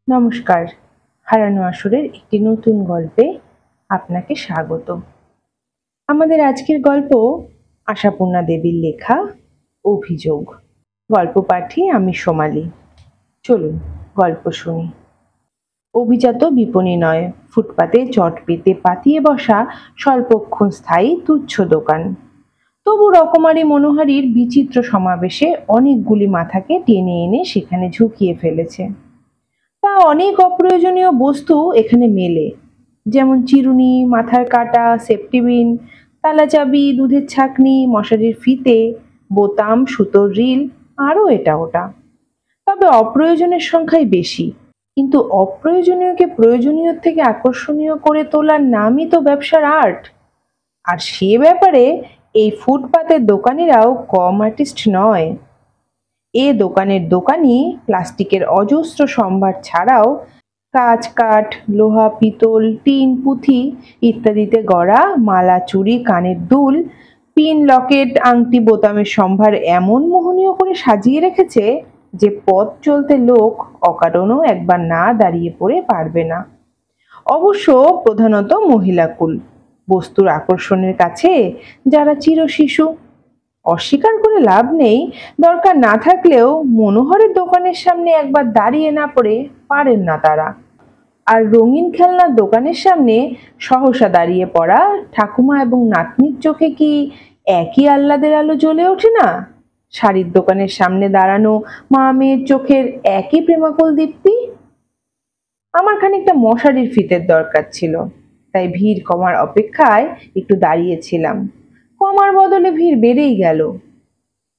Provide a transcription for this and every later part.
নমস্কার। হারানো আসরের একটি নতুন গল্পে আপনাকে স্বাগত। আমাদের আজকের গল্প আশাপূর্ণা দেবীর লেখা অভিযোগ। গল্প পাঠে আমি সোমালি। চলুন গল্প শুনি। অভিজাত বিপণী নয়, ফুটপাতে চট পেতে পাতিয়ে বসা স্বল্পক্ষণ স্থায়ী তুচ্ছ দোকান। তবু রকমারি মনোহারীর বিচিত্র সমাবেশে অনেকগুলি মাথাকে টেনে এনে সেখানে ঝুঁকিয়ে ফেলেছে। তা অনেক অপ্রয়োজনীয় বস্তু এখানে মেলে, যেমন চিরুনি, মাথার কাঁটা, সেফটিপিন, তালা চাবি, দুধের ছাঁকনি, মশারির ফিতে, বোতাম, সুতোর রিল, আরও এটা ওটা। তবে অপ্রয়োজনের সংখ্যাই বেশি। কিন্তু অপ্রয়োজনীয়কে প্রয়োজনীয় থেকে আকর্ষণীয় করে তোলার নামই তো ব্যবসার আর্ট। আর সে ব্যাপারে এই ফুটপাতের দোকানিরাও কম আর্টিস্ট নয়। এ দোকানের দোকানি প্লাস্টিকের অজস্র সম্ভার ছাড়াও কাঁচ, কাঠ, লোহা, পিতল, টিন, পুঁথি ইত্যাদিতে গড়া মালা, চুড়ি, কানের দুল, পিন, লকেট, আংটি, বোতামের সম্ভার এমন মোহনীয় করে সাজিয়ে রেখেছে যে পথ চলতে লোক অকারণেও একবার না দাঁড়িয়ে পড়ে পারবে না। অবশ্য প্রধানত মহিলাকুল বস্তুর আকর্ষণের কাছে যারা চিরশিশু। অস্বীকার করে লাভ নেই, দরকার না থাকলেও মনোহরের দোকানের সামনে একবার দাঁড়িয়ে না পড়ে পারেন না তারা। আর রঙিন খেলনার দোকানের সামনে সহসা দাঁড়িয়ে পড়া ঠাকুমা এবং নাতনির চোখে কি একই আহ্লাদের আলো জ্বলে ওঠে না? শাড়ির দোকানের সামনে দাঁড়ানো মা মেয়ের চোখের একই প্রেমাকুল দীপ্তি। আমার খানিকটা মশারির ফিতের দরকার ছিল, তাই ভিড় কমার অপেক্ষায় একটু দাঁড়িয়েছিলাম। কমার বদলে ভিড় বেড়েই গেল।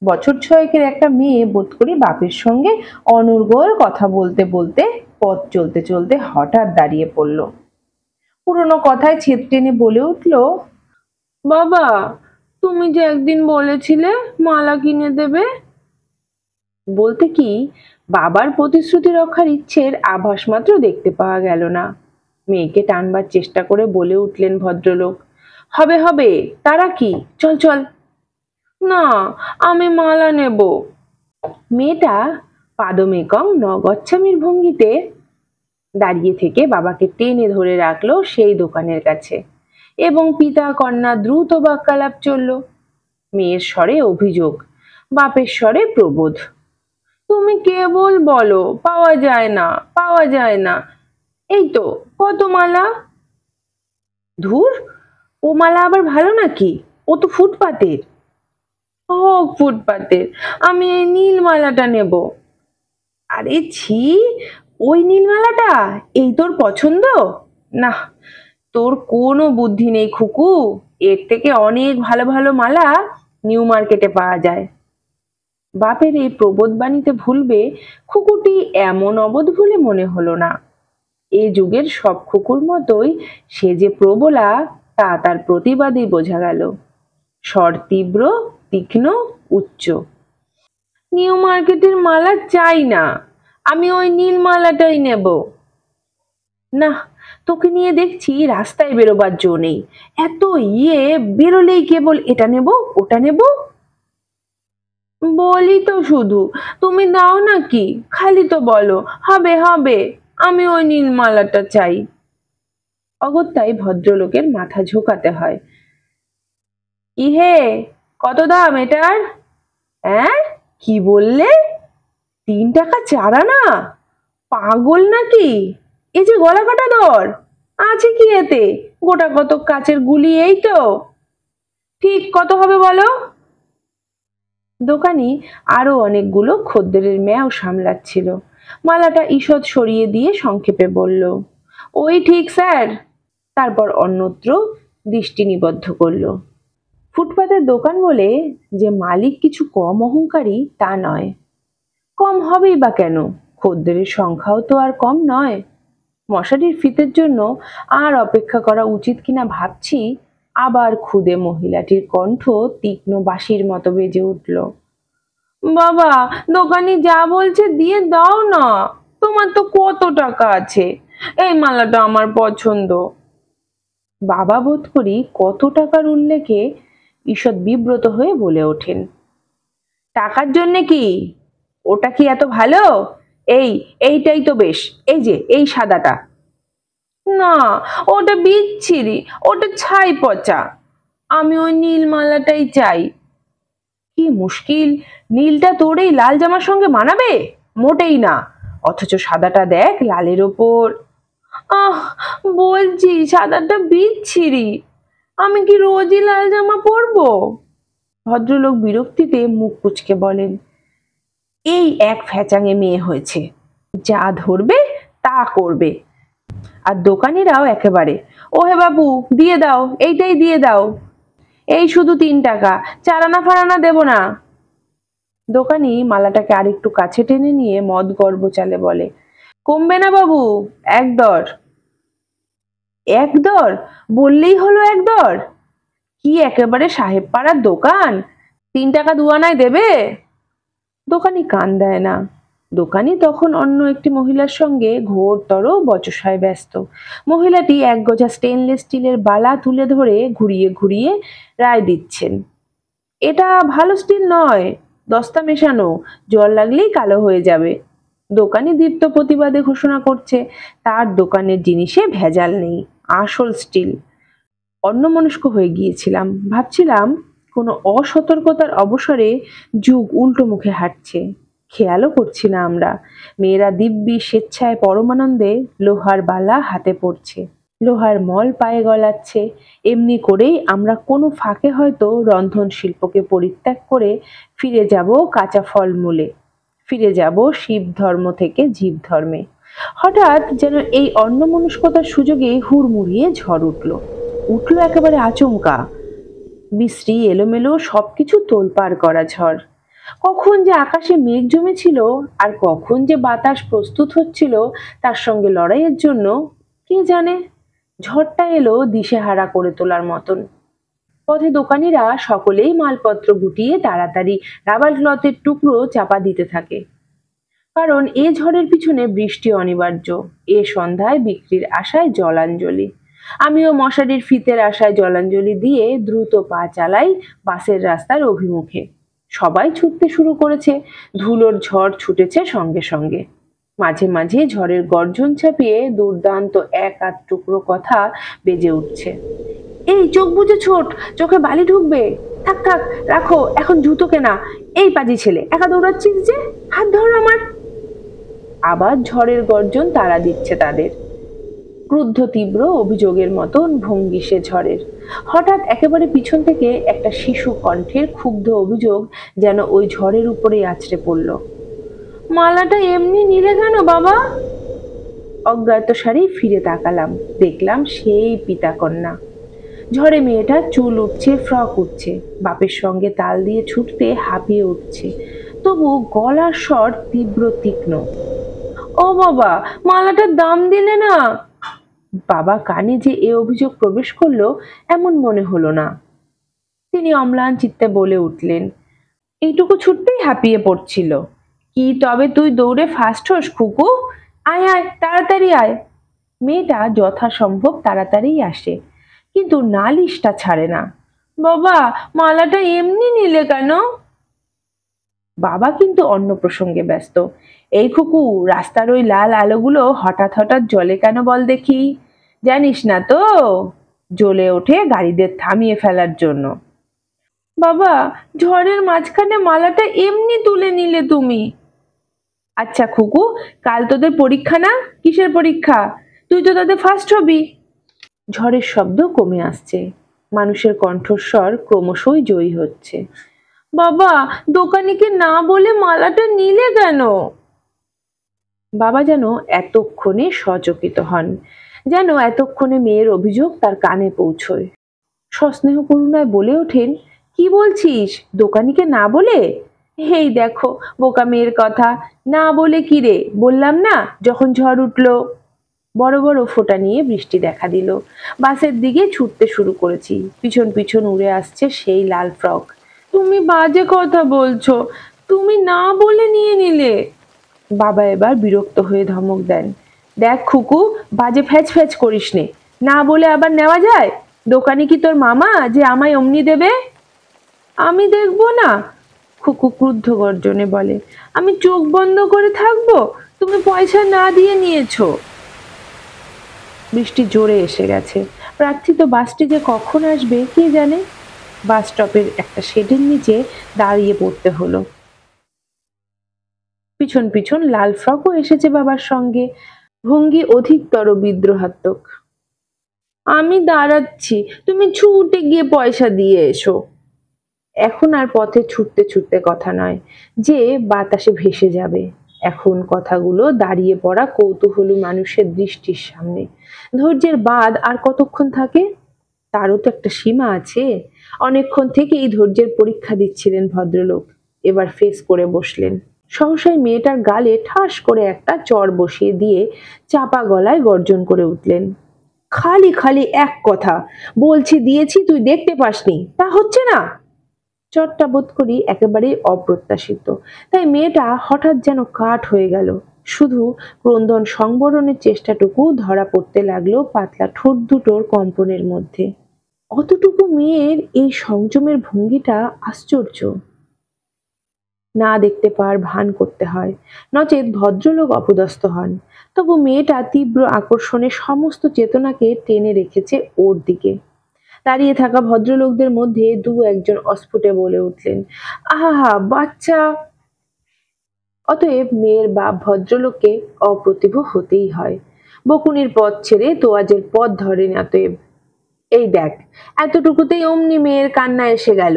বছর ছয়েকের একটা মেয়ে বোধ করি বাপের সঙ্গে অনর্গল কথা বলতে বলতে পথ চলতে চলতে হঠাৎ দাঁড়িয়ে পড়ল। পুরনো কথায় ছেদ টেনে বলে উঠল, বাবা, তুমি যে একদিন বলেছিলে মালা কিনে দেবে। বলতে কি বাবার প্রতিশ্রুতি রক্ষার ইচ্ছের আভাস মাত্র দেখতে পাওয়া গেল না। মেয়েকে টানবার চেষ্টা করে বলে উঠলেন ভদ্রলোক, হবে হবে, তারা কি, চল চল। না, আমি মালা নেব। মেয়েটা পাদমেকং নগচ্ছামির ভঙ্গিতে দাঁড়িয়ে থেকে বাবাকে টেনে ধরে রাখলো সেই দোকানের কাছে এবং পিতা কন্যা দ্রুত বাক্যালাপ চলল। মেয়ের স্বরে অভিযোগ, বাপের স্বরে প্রবোধ। তুমি কেবল বলো পাওয়া যায় না, পাওয়া যায় না। এই তো কত মালা। ধুর, ও মালা আবার ভালো নাকি? ও তো ফুটপাতের। হোক ফুটপাতের, আমি এই নীল মালাটা নেব। আরে ছি, ওই নীল মালাটা এই তোর পছন্দ? না, তোর কোনো বুদ্ধি নেই খুকু। এর থেকে অনেক ভালো ভালো মালা নিউ মার্কেটে পাওয়া যায়। বাপের এই প্রবোধ বাণীতে ভুলবে খুকুটি এমন অবোধ বলে মনে হলো না। এ যুগের সব খুকুর মতোই সে যে প্রবলা তা তার প্রতিবাদেই বোঝা গেল। স্বর তীব্র, তীক্ষ্ণ, উচ্চ। নিউ মার্কেটের মালা চাই না, আমি ওই নীল মালাটাই নেব। না, তোকে নিয়ে দেখছি রাস্তায় বেরোবার জো নেই। এত বেরোলেই কেবল এটা নেব ওটা নেব। বলি তো শুধু, তুমি দাও নাকি? খালি তো বলো হবে হবে, আমি ওই নীল মালাটা চাই। অগত্যাই ভদ্রলোকের মাথা ঝোঁকাতে হয়। কি হে, কত দাম এটার? হ্যাঁ, কি বললে? 3 টাকা 4 আনা? পাগল নাকি? এই যে গলা কাটা দর, আছে কি এতে? গোটা কত কাচের গুলি, এই তো। ঠিক কত হবে বলো? দোকানি আরো অনেকগুলো খদ্দেরের ম্যাও সামলাচ্ছিল। মালাটা ঈষৎ সরিয়ে দিয়ে সংক্ষেপে বলল, ওই ঠিক স্যার। তারপর অন্যত্র দৃষ্টি নিবদ্ধ করলো। ফুটপাতের দোকান বলে যে মালিক কিছু কম অহংকারী তা নয়। কম হবেই বা কেন, খদ্দেরের সংখ্যাও তো আর কম নয়। মশারির ফিতের জন্য আর অপেক্ষা করা উচিত কিনা ভাবছি, আবার ক্ষুদে মহিলাটির কণ্ঠ তীক্ষ্ণ বাঁশির মতো বেজে উঠল। বাবা, দোকানি যা বলছে দিয়ে দাও না, তোমার তো কত টাকা আছে, এই মালাটা আমার পছন্দ। বাবা বোধ করি কত টাকার উল্লেখে ঈষৎ বিব্রত হয়ে বলে ওঠেন, টাকার জন্যে কি? ওটা কি এত ভালো? এইটাই তো বেশ, এই যে এই সাদাটা। না, ওটা বিচ্ছিরি, ওটা ছাই পচা, আমি ওই নীল মালাটাই চাই। কি মুশকিল, নীলটা তোর এই লাল জামার সঙ্গে মানাবে? মোটেই না, অথচ সাদাটা দেখ লালের ওপর। আহ, বলছি সাদাটা বিচ্ছিরি, আমি কি রোজই লাল জামা পরবো? ভদ্রলোক বিরক্তিতে মুখ কুঁচকে বলেন, এই এক ফ্যাচাঙে মেয়ে হয়েছে, যা ধরবে তা করবে। আর দোকানিরাও একেবারে, ও হে বাবু দিয়ে দাও, এইটাই দিয়ে দাও, এই শুধু 3 টাকা, চারানা ফারানা দেব না। দোকানি মালাটাকে আরেকটু কাছে টেনে নিয়ে মদ গর্ব চালে বলে, কমবে না বাবু, 1 দর। 1 দর বললেই হলো 1 দর? কি একেবারে সাহেব পাড়ার দোকান, 3 টাকা 2 আনায় দেবে? দোকানি কান দেয় না। দোকানি তখন অন্য একটি মহিলার সঙ্গে ঘোরতর বচসায় ব্যস্ত। মহিলাটি 1 গজা স্টেনলেস স্টিলের বালা তুলে ধরে ঘুরিয়ে ঘুরিয়ে রায় দিচ্ছেন, এটা ভালো স্টিল নয়, দস্তা মেশানো, জল লাগলেই কালো হয়ে যাবে। দোকানি দীপ্ত প্রতিবাদে ঘোষণা করছে তার দোকানের জিনিসে ভেজাল নেই, আসল স্টিল। অন্যমনস্ক হয়ে গিয়েছিলাম, ভাবছিলাম কোনো অসতর্কতার অবসরে যুগ উল্টো মুখে হাঁটছে, খেয়ালও করছি না আমরা। মেয়েরা দিব্যি স্বেচ্ছায় পরমানন্দে লোহার বালা হাতে পড়ছে, লোহার মল পায়ে গলাচ্ছে। এমনি করেই আমরা কোনো ফাঁকে হয়তো রন্ধন শিল্পকে পরিত্যাগ করে ফিরে যাব কাঁচা ফলমূলে, ফিরে যাব শিব ধর্ম থেকে জীব ধর্মে। হঠাৎ যেন এই অন্যমনস্কতার সুযোগে হুড়মুড়িয়ে ঝড় উঠল একেবারে আচমকা, বিশ্রী এলোমেলো সবকিছু তোলপাড় করা ঝড়। কখন যে আকাশে মেঘ জমেছিল আর কখন যে বাতাস প্রস্তুত হচ্ছিল তার সঙ্গে লড়াইয়ের জন্য, কে জানে। ঝড়টা এলো দিশেহারা করে তোলার মতন। পথে দোকানিরা সকলেই মালপত্র গুটিয়ে তাড়াতাড়ি রাবার ক্লথের টুকরো চাপা দিতে থাকে, কারণ এ ঝড়ের পিছনে বৃষ্টি অনিবার্য। এ সন্ধ্যায় বিক্রির আশায় জলাঞ্জলি। আমিও মশারির ফিতের আশায় জলাঞ্জলি দিয়ে দ্রুত পা চালাই বাসের রাস্তার অভিমুখে। সবাই ছুটতে শুরু করেছে, ধুলোর ঝড় ছুটেছে সঙ্গে সঙ্গে। মাঝে মাঝে ঝড়ের গর্জন ছাপিয়ে দুর্দান্ত 1 টুকরো কথা বেজে উঠছে, এই চোখ বুজে ছোট, চোখে বালি ঢুকবে, থাক থাক রাখো, এখন জুতো কেনা, এই পাজি ছেলে একা দৌড়াচ্ছিস যে, হাত ধর আমার। আবার ঝড়ের গর্জন তাড়া দিচ্ছে তাদের, ক্রুদ্ধ তীব্র অভিযোগের মতন ভঙ্গি সে ঝড়ের। হঠাৎ একেবারে পিছন থেকে একটা শিশু কণ্ঠের ক্ষুব্ধ অভিযোগ যেন ওই ঝড়ের উপরেই আছড়ে পড়ল, মালাটা এমনি নিলে কেন বাবা? অজ্ঞাতসারেই ফিরে তাকালাম, দেখলাম সেই পিতাকন্যা। ঝড়ে মেয়েটার চুল উঠছে, ফ্রক উঠছে, বাপের সঙ্গে তাল দিয়ে ছুটতে হাঁপিয়ে উঠছে, তবু গলার স্বর তীব্র তীক্ষ্ণ, ও বাবা মালাটার দাম দিলে না। বাবা কানে যে এ অভিযোগ প্রবেশ করলো এমন মনে হলো না। তিনি অম্লান চিত্তে বলে উঠলেন, এইটুকু ছুটতেই হাঁপিয়ে পড়ছিল, কি তবে তুই দৌড়ে ফার্স্ট হোস খুকু, আয় আয় তাড়াতাড়ি আয়। মেয়েটা যথাসম্ভব তাড়াতাড়ি আসে, কিন্তু নালিশটা ছাড়ে না, বাবা মালাটা এমনি নিলে কেন? বাবা কিন্তু অন্য প্রসঙ্গে ব্যস্ত, এই খুকু রাস্তার ওই লাল আলোগুলো হঠাৎ হঠাৎ জ্বলে কেন বল দেখি, জানিস না তো? জ্বলে ওঠে গাড়িদের থামিয়ে ফেলার জন্য। বাবা ঝড়ের মাঝখানে মালাটা এমনি তুলে নিলে তুমি। আচ্ছা খুকু, কাল তোদের পরীক্ষা না? কিসের পরীক্ষা? তুই তো তাদের ফার্স্ট হবি। ঝড়ের শব্দ কমে আসছে, মানুষের কণ্ঠস্বর ক্রমশই জয়ী হচ্ছে, বাবা দোকানিকে না বলে মালাটা নিলে কেন? বাবা যেন এতক্ষণে সচকিত হন, যেন এতক্ষণে মেয়ের অভিযোগ তার কানে পৌঁছয়। সস্নেহ করুণায় বলে ওঠেন, কি বলছিস, দোকানিকে না বলে? এই দেখো বোকা মেয়ের কথা, না বলে কি রে, বললাম না যখন ঝড় উঠলো। বড় বড় ফোঁটা নিয়ে বৃষ্টি দেখা দিল, বাসের দিকে ছুটতে শুরু করেছি, পিছন পিছন উড়ে আসছে সেই লাল ফ্রক। তুমি বাজে কথা বলছো, তুমি না বলে নিয়ে নিলে। বাবা এবার বিরক্ত হয়ে ধমক দেন, দেখ খুকু বাজে ফ্যাচ ফ্যাচ করিস নে, না বলে আবার নেওয়া যায়? দোকানি কি তোর মামা যে আমায় অমনি দেবে? আমি দেখবো না, খুকু ক্রুদ্ধ গর্জনে বলে, আমি চোখ বন্ধ করে থাকবো? তুমি পয়সা না দিয়ে নিয়েছো। বৃষ্টি জোরে এসে গেছে। প্রার্থিত বাসটি যে কখন আসবে কে জানে। বাস স্টপের একটা শেডের নিচে দাঁড়িয়ে পড়তে হলো। পিছন পিছন লাল ফ্রকও এসেছে বাবার সঙ্গে, ভঙ্গি অধিকতর বিদ্রোহাত্মক। আমি দাঁড়াচ্ছি, তুমি ছুটে গিয়ে পয়সা দিয়ে এসো। এখন আর পথে ছুটতে ছুটতে কথা নয় যে বাতাসে ভেসে যাবে। এখন কথাগুলো দাঁড়িয়ে পড়া কৌতূহলী মানুষের দৃষ্টির সামনে। ধৈর্যের বাঁধ আর কতক্ষণ থাকে? তারও তো একটা সীমা আছে। অনেকক্ষণ থেকেই ধৈর্যের পরীক্ষা দিচ্ছিলেন ভদ্রলোক। এবার ফেস করে বসলেন। সহসাই মেয়েটার গালে ঠাস করে একটা চড় বসিয়ে দিয়ে চাপা গলায় গর্জন করে উঠলেন, খালি খালি এক কথা বলছি দিয়েছি, তুই দেখতে পাসনি, তা হচ্ছে না। চটটা বোধ করি একেবারেই অপ্রত্যাশিত, তাই মেয়েটা হঠাৎ যেন কাঠ হয়ে গেল। শুধু ক্রন্দন সংবরণের চেষ্টাটুকু ধরা পড়তে লাগলো পাতলা ঠোঁট দুটোর কম্পনের মধ্যে। অতটুকু মেয়ের এই সংযমের ভঙ্গিটা আশ্চর্য। না দেখতে পাওয়ার ভান করতে হয়, নচেত ভদ্রলোক অপদস্থ হন। তবু মেয়েটা তীব্র আকর্ষণে সমস্ত চেতনাকে টেনে রেখেছে ওর দিকে। দাঁড়িয়ে থাকা ভদ্রলোকদের মধ্যে দু একজন অস্ফুটে বলে উঠলেন, আহা বাচ্চা। অতএব মেয়ের বাপ ভদ্রলোককে অপ্রতিভ হতেই হয়। বকুনির পথ ছেড়ে তোয়াজের পথ ধরেন অতএব। এই দেখ, এতটুকুতেই অমনি মেয়ের কান্না এসে গেল।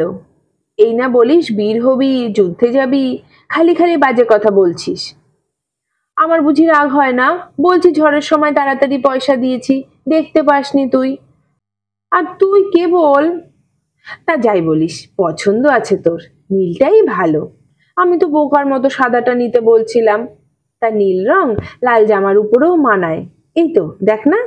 এই না বলিস বীর হবি, যুদ্ধে যাবি, খালি খালি বাজে কথা বলছিস। আমার বুঝি রাগ হয় না? বলছি ঝড়ের সময় তাড়াতাড়ি পয়সা দিয়েছি, দেখতে পাসনি তুই। আর তুই কেবল, তা যাই বলিস, পছন্দ আছে তোর, নীলটাই ভালো। আমি তো বোকার মতো সাদাটা নিতে বলছিলাম। তা নীল রং লাল জামার উপরেও মানায়, এই তো দেখ না।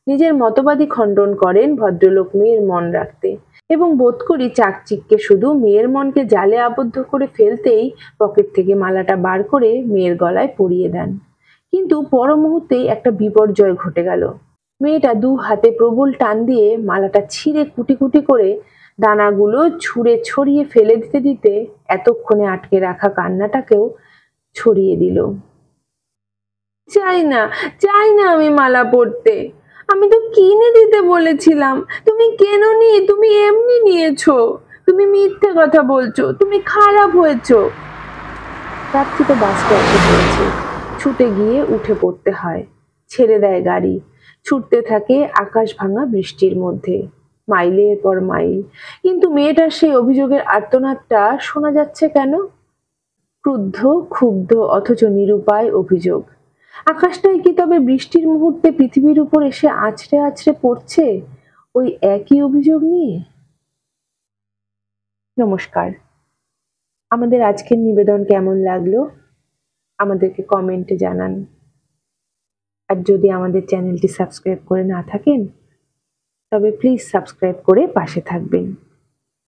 নিজের মতবাদী খণ্ডন করেন ভদ্রলোক মেয়ের মন রাখতে, এবং বোধ করি চাকচিক্যে শুধু মেয়ের মনকে জালে আবদ্ধ করে ফেলতেই পকেট থেকে মালাটা বার করে মেয়ের গলায় পরিয়ে দেন। কিন্তু পর মুহূর্তেই একটা বিপর্যয় ঘটে গেল। মেয়েটা দু হাতে প্রবল টান দিয়ে মালাটা ছিঁড়ে কুটি কুটি করে দানাগুলো ছুঁড়ে ছড়িয়ে ফেলে দিতে দিতে এতক্ষণে আটকে রাখা কান্নাটাকেও ছড়িয়ে দিল। চাই না, চাই না আমি মালা পরতে। আমি তো কিনে দিতে বলেছিলাম, তুমি কেননি, তুমি এমনি নিয়েছো। তুমি মিথ্যে কথা বলছো, তুমি খারাপ হয়েছো। প্রার্থী তো বাসটা এসে পড়েছে। ছুটে গিয়ে উঠে পড়তে হয়। ছেড়ে দেয় গাড়ি। ছুটতে থাকে আকাশ ভাঙা বৃষ্টির মধ্যে, মাইলের পর মাইল। কিন্তু মেয়েটার সেই অভিযোগের আর্তনাদটা শোনা যাচ্ছে কেন? ক্রুদ্ধ, ক্ষুব্ধ অথচ নিরুপায় অভিযোগ। আকাশটাই কি তবে বৃষ্টির মুহূর্তে পৃথিবীর উপর এসে আছড়ে আছড়ে পড়ছে ওই একই অভিযোগ নিয়ে? নমস্কার। আমাদের আজকের নিবেদন কেমন লাগলো আমাদেরকে কমেন্টে জানান। আর যদি আমাদের চ্যানেলটি সাবস্ক্রাইব করে না থাকেন তবে প্লিজ সাবস্ক্রাইব করে পাশে থাকবেন।